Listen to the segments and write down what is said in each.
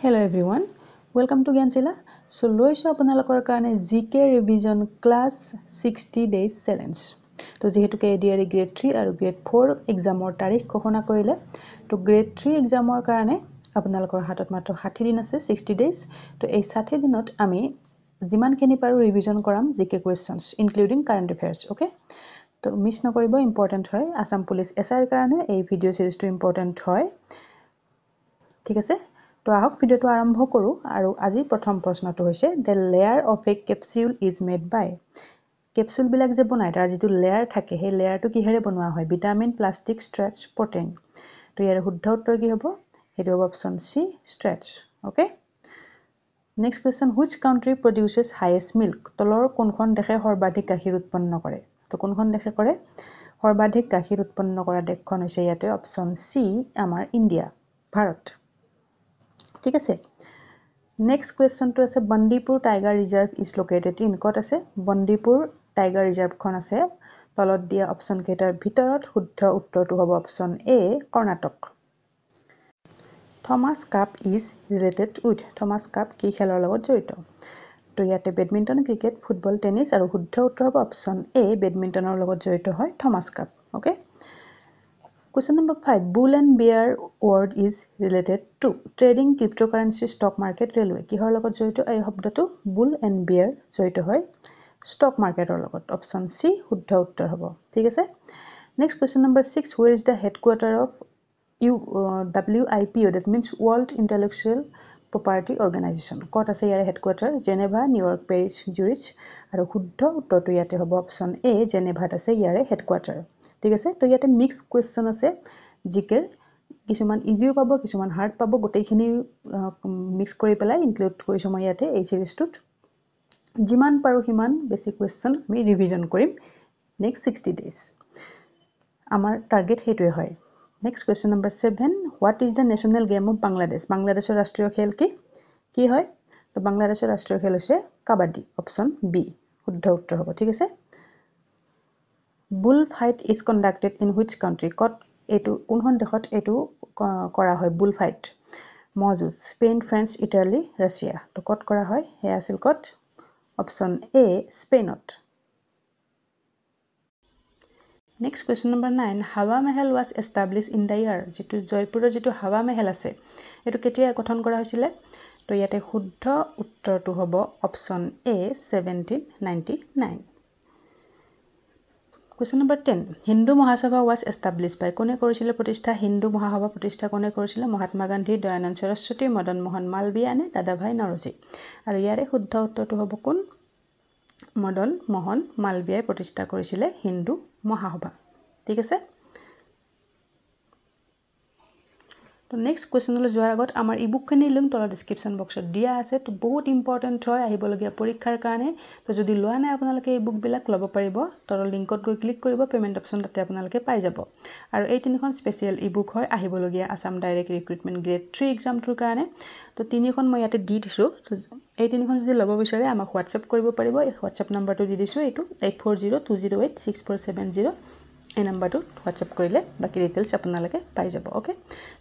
Hello everyone, welcome to Gyanchila. So loiso আপোনালোকৰ কাৰণে GK revision class 60 days challenge. তো যেহেতু ADR grade 3 আৰু grade 4 examৰ তাৰিখ ঘোষণা কৰিলে তো grade 3 examৰ কাৰণে আপোনালোকৰ হাতত মাত্ৰ 60 দিন আছে 60 days. তো এই 60 দিনত আমি যিমানখিনি পাৰো revision কৰাম GK questions including current affairs, okay? তো মিছ নকৰিব, ইম্পৰ্টেন্ট হয় আসাম পুলিচ এসআইৰ কাৰণে এই ভিডিও সিৰিজটো ইম্পৰ্টেন্ট হয়। ঠিক আছে, তো আহক ভিডিওটো আৰম্ভ কৰো আৰু আজি প্ৰথম প্ৰশ্নটো হৈছে the layer of a capsule is made by capsule বিলাক যে বনায় তাৰ যেটো লেয়াৰ থাকে সেই লেয়াৰটো কিহেৰে বনোৱা হয় ভিটামিন প্লাষ্টিক ষ্ট্ৰেচ প্ৰোটিন তো ইয়াৰ শুদ্ধ উত্তৰ কি হ'ব হেটো হ'ব option C stretch okay next question which country produces highest milk তলৰ কোনখন দেশে সৰ্বাধিক গাখীৰ উৎপন্ন কৰে তো কোনখন দেশে কৰে সৰ্বাধিক গাখীৰ উৎপন্ন কৰা দেশখন হৈছে ইয়াতে অপচন সি আমাৰ ইন্ডিয়া ভাৰত ঠিক আছে নেক্সট কোৱেশ্চনটো আছে Bandipur tiger reserve is located in কত আছে বন্দিপুৰ টাইগাৰ ৰিজাৰ্ভখন আছে তলত দিয়া অপচন কেইটাৰ ভিতৰত শুদ্ধ উত্তৰটো হ'ব option A Karnataka Thomas cup is related with Thomas cup কি খেলৰ লগত জড়িত তো ইয়াতে বেডমিন্টন ক্ৰিকেট ফুটবল টেনিস আৰু শুদ্ধ উত্তৰ হ'ব অপচন এ বেডমিন্টনৰ লগত জড়িত হয় Thomas cup okay Question number 5. Bull and bear word is related to trading cryptocurrency stock market railway. কিহৰ লগত জড়িত এই শব্দটো bull and bear জড়িত হয় stock marketৰ লগত অপচন সি শুদ্ধ উত্তৰ হ'ব ঠিক আছে next question number 6 where is the headquarter of WIPO that means World Intellectual Property Organization কত আছে ইয়াৰ হেডকোয়াৰ্টাৰ জেনেভা নিউয়ৰ্ক পেৰিছ জুৰিচ আৰু শুদ্ধ উত্তৰটো ইয়াতে হ'ব অপচন এ জেনেভাত আছে ইয়াৰ হেডকোয়াৰ্টাৰ ঠিক আছে তো ইয়াতে মিক্স কোৱেশ্চন আছে জিকেৰ কিছুমান ইজিও পাব কিছুমান হাৰ্ড পাব গোটেইখিনি মিক্স কৰি পেলাই ইনক্লুড কৰিছো মই ইয়াতে এই সিৰিজটোত যিমান পাৰো হিমান বেছি কোৱেশ্চন আমি ৰিভিজন কৰিম নেক্সট 60 ডেজ আমাৰ টাৰ্গেট হেটোৱে হয় next question number 7 what is the national game of Bangladesh বাংলাদেশৰ ৰাষ্ট্ৰীয় খেল কি হয় তো বাংলাদেশৰ ৰাষ্ট্ৰীয় খেল হৈছে কাবাডী অপচন বি শুদ্ধ উত্তৰ হ'ব ঠিক আছে Bull fight is conducted in which country? কত এটো কোনখন দেশত এটো কৰা হয় bull fight? মজুজ স্পেন ফ্ৰান্স ইটালী ৰাছিয়া তো কত কৰা হয় হে আছিল কত অপচন এ স্পেনত Next question number 9 Hawa Mahal was established in the year যেটো জয়পুৰৰ যেটো হাৱা মহল আছে এটো কেতিয়া গঠন কৰা হৈছিল তো ইয়াতে শুদ্ধ উত্তৰটো হ'ব option A 1799 Question number 10 Hindu Mahasabha was established by কোনে কৰিছিল প্ৰতিষ্ঠা হিন্দু মহাসভা প্ৰতিষ্ঠা কোনে কৰিছিল মহাত্মা গান্ধী দয়ানন্দ সৰস্বতী মদন মোহন মালবীয় নে দাদাভাই নৰজী আৰু ইয়াৰে শুদ্ধ উত্তৰটো হ'ব কোন মদন মোহন মালবীয় প্ৰতিষ্ঠা কৰিছিল হিন্দু মহাসভা ঠিক আছে তো নেক্সট কোৱেশ্চনলৈ যোৱাৰ আগত আমাৰ ইবুকখিনি লিংক তলৰ ডেসক্ৰিপচন বক্সত দিয়া আছে তো বহুত ইম্পৰ্টেন্ট হয় আহিবলগীয়া পৰীক্ষাৰ কাৰণে তো যদি লোৱা নাই আপোনালোকে ইবুক বিলাক ল'ব পাৰিব তলৰ লিংকত গৈ ক্লিক কৰিব পেমেন্ট অপচন তাতে আপোনালোকে পাই যাব আৰু এই তিনিখন স্পেশাল ইবুক হয় আহিবলগীয়া আসাম ডাইৰেক্ট ৰিক্ৰুটমেন্ট গ্ৰেড 3 এক্সামটোৰ কাৰণে তো তিনিখন মই ইয়াতে দি দিছো এই তিনিখন যদি ল'ব বিচাৰে আমাক WhatsApp কৰিব পাৰিব এই WhatsApp নম্বৰটো দি দিছো এইটো 8402086470 এই নম্বৰটো WhatsApp কৰিলে বাকি ডিটেইলছ আপোনালোকে পাই যাব okay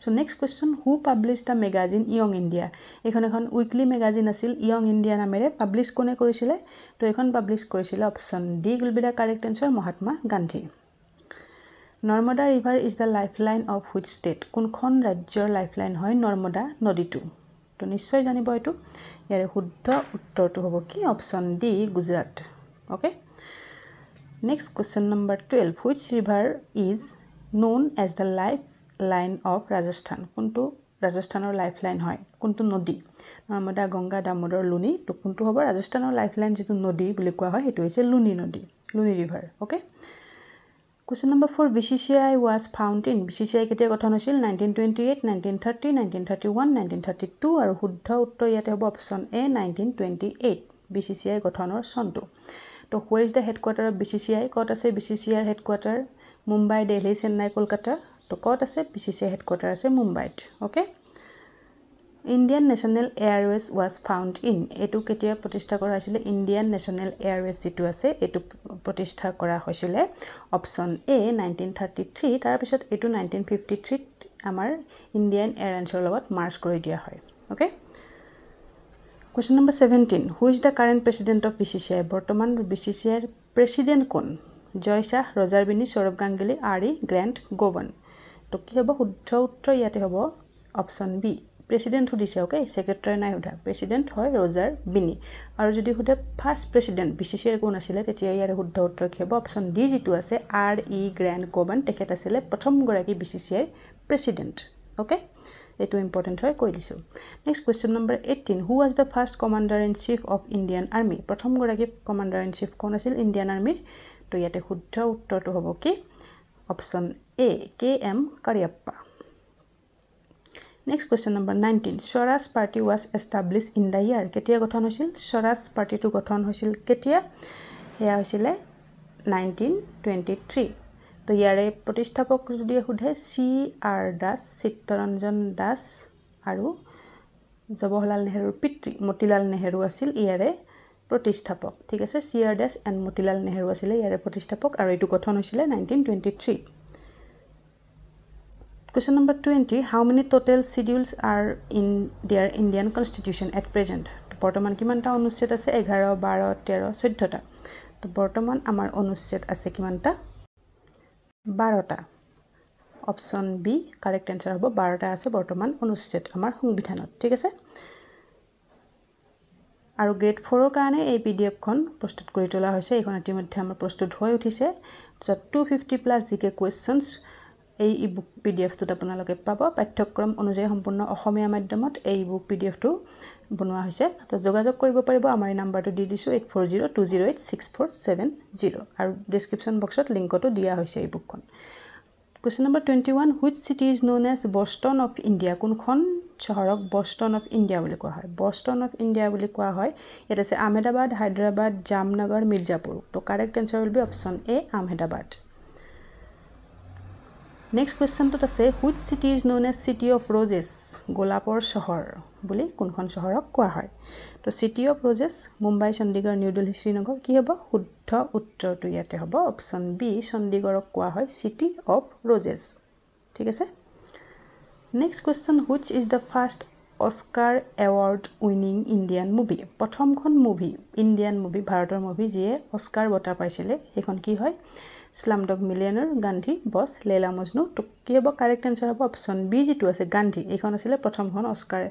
so next question who published the magazine Young India এখন উইকলি ম্যাগাজিন আছিল ইয়ং ইন্ডিয়া নামেৰে পাবলিশ কোনে কৰিছিল তো এখন পাবলিশ কৰিছিল option D will be the correct answer Mahatma Gandhi Narmada river is the lifeline of which state কোনখন ৰাজ্যৰ লাইফলাইন হয় নৰ্মদা নদীটো তো নিশ্চয় জানিব এটো ইয়াৰে শুদ্ধ উত্তৰটো হ'ব কি option D Gujarat okay Next question number 12 Which river is known as the lifeline of Rajasthan কোনটো ৰাজস্থানৰ লাইফলাইন হয় কোনটো নদী নৰ্মদা গংগা দামোদৰ লুনি তো কোনটো হ'ব ৰাজস্থানৰ লাইফলাইন যেটো নদী বুলি কোৱা হয় হেটো হৈছে লুনি নদী Luni river okay Question number 4 BCCI was founded in BCCI কেতিয়া গঠন হৈছিল 1928 1930 1931 1932 আৰু শুদ্ধ উত্তৰ ইয়াতে হ'ব অপচন এ 1928 BCCI গঠনৰ চনটো তো where is the headquarter of BCCI কত আছে BCCI হেডকোয়াৰ্টাৰ মুম্বাই দিল্লী চেন্নাই কলকাতা তো কত আছে BCCI হেডকোয়াৰ্টাৰ আছে মুম্বাইত okay Indian national Airways was found in এটো কেতিয়া প্ৰতিষ্ঠা কৰা হৈছিল ইণ্ডিয়ান নেশনেল এয়াৰৱেজ যেটো আছে এটো প্ৰতিষ্ঠা কৰা হৈছিল অপচন এ 1933 তাৰ পিছত এটো 1953 আমাৰ ইণ্ডিয়ান এয়াৰলাইন্সৰ লগত মাৰ্জ কৰি দিয়া হয় okay Question number 17. Who is the current president of BCCI? বৰ্তমান BCCI ৰ প্ৰেসিডেন্ট কোন? জয় শাহ, ৰজাৰ বিনি, সৌৰভ গাংগুলী, আৰি, গ্ৰেন্ট গোবন। তো কি হ'ব শুদ্ধ উত্তৰ ইয়াতে হ'ব অপশন বি। প্ৰেসিডেন্ট সুধিছে ওকে, সেক্ৰেটাৰী নাই সোধা। প্ৰেসিডেন্ট হয় ৰজাৰ বিনি। আৰু যদি সোধে ফাৰ্ষ্ট প্ৰেসিডেন্ট BCCI কোন আছিল তেতিয়া ইয়াৰ শুদ্ধ উত্তৰ কি হ'ব অপশন ডি যিটো আছে আৰি গ্ৰেন্ট গোবন। তেখেত আছিল প্ৰথম গৰাকী BCCI প্ৰেসিডেন্ট ওকে। এটো ইম্পৰ্টেন্ট হয় কৈ দিছো। Next question number 18 who was the first commander in chief of Indian army? প্ৰথম গৰাকী কমান্ডাৰ ইন চিফ কোন আছিল ইণ্ডিয়ান আৰ্মিৰ? তো ইয়াতে শুদ্ধ উত্তৰটো হ'ব কি option A KM Cariappa. Next question number 19 Swaraj party was established in the year? কেতিয়া গঠন হৈছিল? স্বৰাজ পাৰ্টিটো গঠন হৈছিল কেতিয়া? হেয়া হৈছিল 1923। তো ইয়াৰে প্ৰতিষ্ঠাপক যদি সোধে CR দাস, চিত্তৰঞ্জন দাস আৰু জৱাহৰলাল নেহৰুৰ পিতৃ মতিলাল নেহৰু আছিল ইয়াৰে প্ৰতিষ্ঠাপক। ঠিক আছে, CR দাস এণ্ড মতিলাল নেহৰু আছিল ইয়াৰে প্ৰতিষ্ঠাপক আৰু এইটো গঠন হৈছিল 1923। Question number 20 how many total schedules are in their Indian constitution at present? বৰ্তমান কিমানটা অনুচ্ছেদ আছে? 11 12 13 14টা। তো বৰ্তমান আমাৰ অনুচ্ছেদ আছে কিমানটা? 12টা। অপশন বি কাৰেক্ট আনসাৰ হ'ব 12টা আছে বৰ্তমান অনুচ্ছেদ আমাৰ সংবিধানত। ঠিক আছে, আৰু গ্ৰেড 4ৰ কাৰণে এই PDF খন প্ৰস্তুত কৰি তোলা হৈছে। এইখন ইতিমধ্যে আমাৰ প্ৰস্তুত হৈ উঠিছে। তো 250+ জিকে কোৱেশ্চনছ এই ইবুক PDFটোত আপোনালোকে পাব। পাঠ্যক্ৰম অনুযায়ী সম্পূৰ্ণ অসমীয়া মাধ্যমত এই ইবুক PDFটো বনোৱা হৈছে। তো যোগাযোগ কৰিব পাৰিব। আমাৰ এই নাম্বাৰটো দি দিছো 8402086470 আৰু ডেসক্ৰিপশন বক্সত লিংকটো দিয়া হৈছে এই বুকখন। Question number 21 which city is known as Boston of India? কোনখন চহৰক Boston of India বুলি কোৱা হয়? Boston of India বুলি কোৱা হয় ইয়াত আছে আহমেদাবাদ, হায়দৰাবাদ, জামনগৰ, মিৰ্জাপুৰ। তো correct answer will be option A Ahmedabad. Next কুৱেশ্যনটোত আছে which city is known as city of roses? গোলাপৰ চহৰ বুলি কোনখন চহৰক কোৱা হয়? তো city of roses Mumbai, Chandigarh, new Delhi, Srinagar. কি হ'ব শুদ্ধ উত্তৰটো ইয়াতে হ'ব অপশন বি চণ্ডীগড়ক কোৱা হয় city of roses। ঠিক আছে, next question which is the first Oscar award winning Indian movie? প্ৰথমখন মুভি ইণ্ডিয়ান মুভি ভাৰতৰ মুভি যিয়ে অস্কাৰ বঁটা পাইছিলে সেইখন কি হয়? স্লামডগ মিলিয়নাৰ, গান্ধী, বছ, লেলা মজনু। তো কি হ'ব কাৰেক্ট আনসাৰ হ'ব অপশন বি যিটো আছে গান্ধী। এইখন আছিল প্ৰথমখন Oscar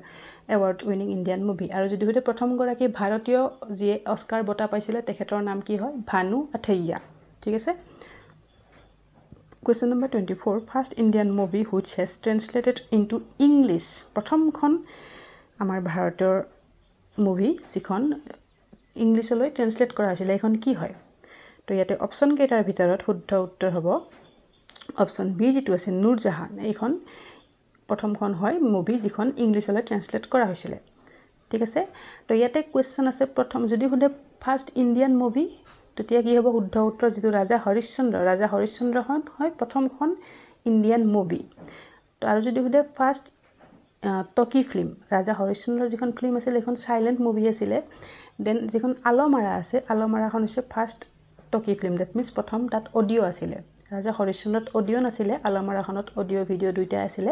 award winning Indian movie. আৰু যদি হতে প্ৰথম গৰাকী ভাৰতীয় যিয়ে অস্কাৰ বঁটা পাইছিলে তেখেতৰ নাম কি হয়? ভানু আথৈয়া। ঠিক আছে, Question number 24 first Indian movie which has translated into English? প্ৰথমখন আমাৰ ভাৰতৰ মুভি যিখন ইংলিছলৈ ট্ৰান্সলেট কৰা হৈছিল এইখন কি হয়? তো ইয়াতে অপশন কেইটাৰ ভিতৰত শুদ্ধ উত্তৰ হ'ব অপশন বি যিটো আছে নুৰজাহান। এইখন প্ৰথমখন হয় মুভি যিখন ইংলিছলৈ ট্ৰান্সলেট কৰা হৈছিল। ঠিক আছে, তো ইয়াতে কোৱেশ্চন আছে প্ৰথম যদি সোধে ফাৰ্ষ্ট ইণ্ডিয়ান মুভি তেতিয়া কি হ'ব শুদ্ধ উত্তৰ যিটো ৰাজা হৰিশ্চন্দ্ৰখন হয় প্ৰথমখন ইণ্ডিয়ান মুভি। তো আৰু যদি সোধে ফাৰ্ষ্ট টকি ফিল্ম ৰাজা হৰিশ্চন্দ্ৰৰ যিখন ফিল্ম আছিল এখন সাইলেন্ট মুভি আছিল। দেন যিখন আলমাৰা আছে আলমাৰাখন হৈছে ফাৰ্ষ্ট টকি ফিল্ম দ্যাট মিন্স প্ৰথম তাত অডিও আছিল। ৰাজা হৰিশ্চন্দ্ৰত অডিও নাছিলে, আলমাৰাখনত অডিও ভিডিও দুইটা আছিল।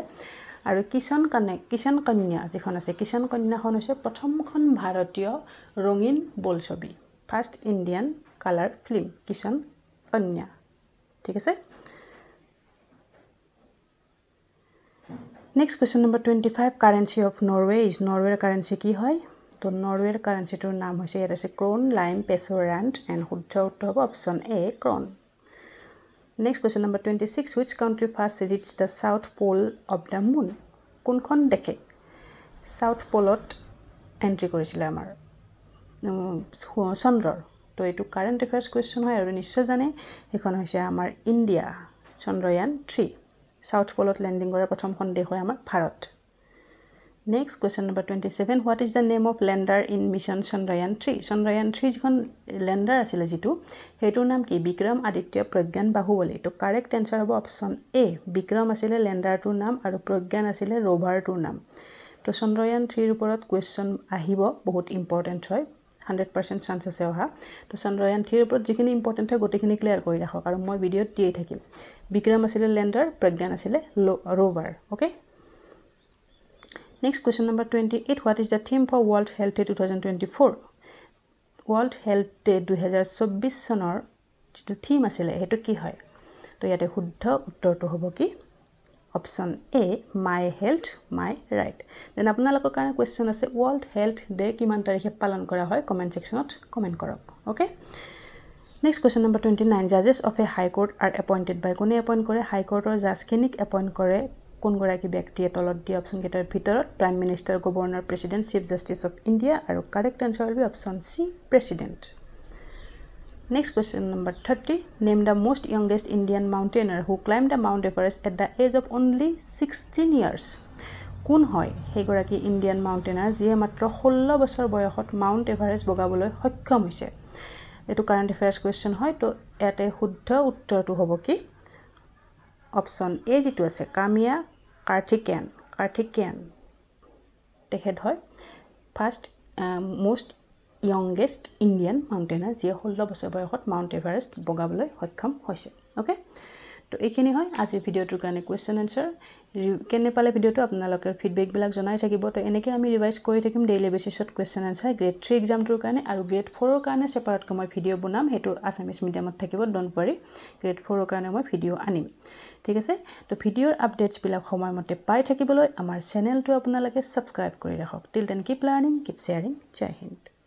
আৰু কিষাণ কন্যা যিখন আছে কিষাণ কন্যাখন হৈছে প্ৰথমখন ভাৰতীয় ৰঙীন বোলছবি first Indian colour film Kisan Kanya. ঠিক আছে, next question number 25 currency of Norway is নৰৱেৰ কাৰেন্সি কি হয়? তো নৰৱেৰ কাৰেন্সিটোৰ নাম হৈছে ইয়াত আছে krone, lime, peso, rand and শুদ্ধ উত্তৰ হ'ব option A krone. Next question number 26 which country first reached the south pole of the moon? কোনখন দেশে সাউথ পলত এন্ট্ৰি কৰিছিলে আমাৰ চন্দ্ৰৰ? তো এইটো কাৰেণ্ট এফেয়াৰ্ছ কুৱেশ্যন হয় আৰু নিশ্চয় জানে সেইখন হৈছে আমাৰ ইণ্ডিয়া চন্দ্ৰয়ান 3 সাউথ পলত লেণ্ডিং কৰা প্ৰথমখন দেশ হয় আমাৰ Bharat. Next question number 27 what is the name of lander in mission Chandrayaan 3? Chandrayaan 3 যিখন লেণ্ডাৰ আছিলে যিটো সেইটোৰ নাম কি? বিক্ৰম, আদিত্য, প্ৰজ্ঞান, বাহুবলী। তো কাৰেক্ট এনসাৰ হ'ব অপশ্যন এ বিক্ৰম আছিলে লেণ্ডাৰটোৰ নাম আৰু প্ৰজ্ঞান আছিলে ৰোভাৰটোৰ নাম। তো চন্দ্ৰয়ান 3ৰ ওপৰত কুৱেশ্যন আহিব বহুত ইম্পৰ্টেণ্ট হয় 100% চান্স আছে অহা। তো চন্দ্ৰয়ান 3ৰ ওপৰত যিখিনি ইম্পৰ্টেণ্ট হয় গোটেইখিনি ক্লিয়াৰ কৰি ৰাখক আৰু মই ভিডিঅ'ত দিয়ে থাকিম। বিক্ৰম আছিলে লেণ্ডাৰ, প্ৰজ্ঞান আছিলে Rover. Okay, Next question number 28. What is the theme for World Health Day 2024? World Health Day 2024 চনৰ যেটো থিম আছিল হেতু কি হয় তো ইয়াতে শুদ্ধ উত্তৰটো হ'ব কি option A my health my right then আপোনালোকৰ কাৰণে কোৱেশ্চন আছে World Health Day কিমান তাৰিখে পালন কৰা হয় কমেন্ট সেকশনত কমেন্ট কৰক okay Next question number 29. Judges of a high court are appointed by কোনে এপইন্ট কৰে হাই কোৰ্টৰ জাজখিনিক এপইন্ট কৰে কোন গৰাকী ব্যক্তিয়ে তলত দিয়া অপশন কেটাৰ ভিতৰত prime minister governor president chief justice of India আৰু correct answer will be option C president Next question number 30 Name the most youngest Indian mountaineer who climbed the Mount Everest at the age of only 16 years কোন হয় সেই গৰাকী Indian মাউন্টেইনাৰ যিয়ে মাত্ৰ 16 বছৰ বয়সত Mount Everest বগাবলৈ সক্ষম হৈছে এটো কাৰেন্ট অ্যাফেয়াৰ্স কোয়েশ্চন হয় তো এতে শুদ্ধ উত্তৰটো হ'ব কি অপশন এ যেটো আছে কামিয়া কাৰ্থিকেয়ান তেখেত হয় first most youngest Indian mountaineer যিয়ে 16 বছৰ বয়সত মাউন্ট এভাৰেষ্ট বগাবলৈ সক্ষম হৈছে ওকে তো এইখিনি হয় আজিৰ ভিডিওটোৰ কাৰণে কোৱেশ্চন আনসাৰ কেনে পালে ভিডিওটো আপোনালোকৰ ফিডবেক বিলাক জনাই থাকিব তো এনেকৈ আমি ৰিভাইজ কৰি থাকিম ডেইলি বেসিছত কোৱেশ্চন আনসাৰ গ্ৰেড 3 এক্সামটোৰ কাৰণে আৰু গ্ৰেড 4 ৰ কাৰণে সেপাৰেট মই ভিডিও বনাম হেতু আসামিজ মিডিয়ামত থাকিব ডন্ট ওয়াৰি গ্ৰেড 4 ৰ কাৰণে মই ভিডিও আনিম ঠিক আছে তো ভিডিওৰ আপডেটস বিলাক সময়মতে পাই থাকিবলৈ আমাৰ চেনেলটো আপোনালোকে সাবস্ক্ৰাইব কৰি ৰাখক till then keep learning keep sharing Jai Hind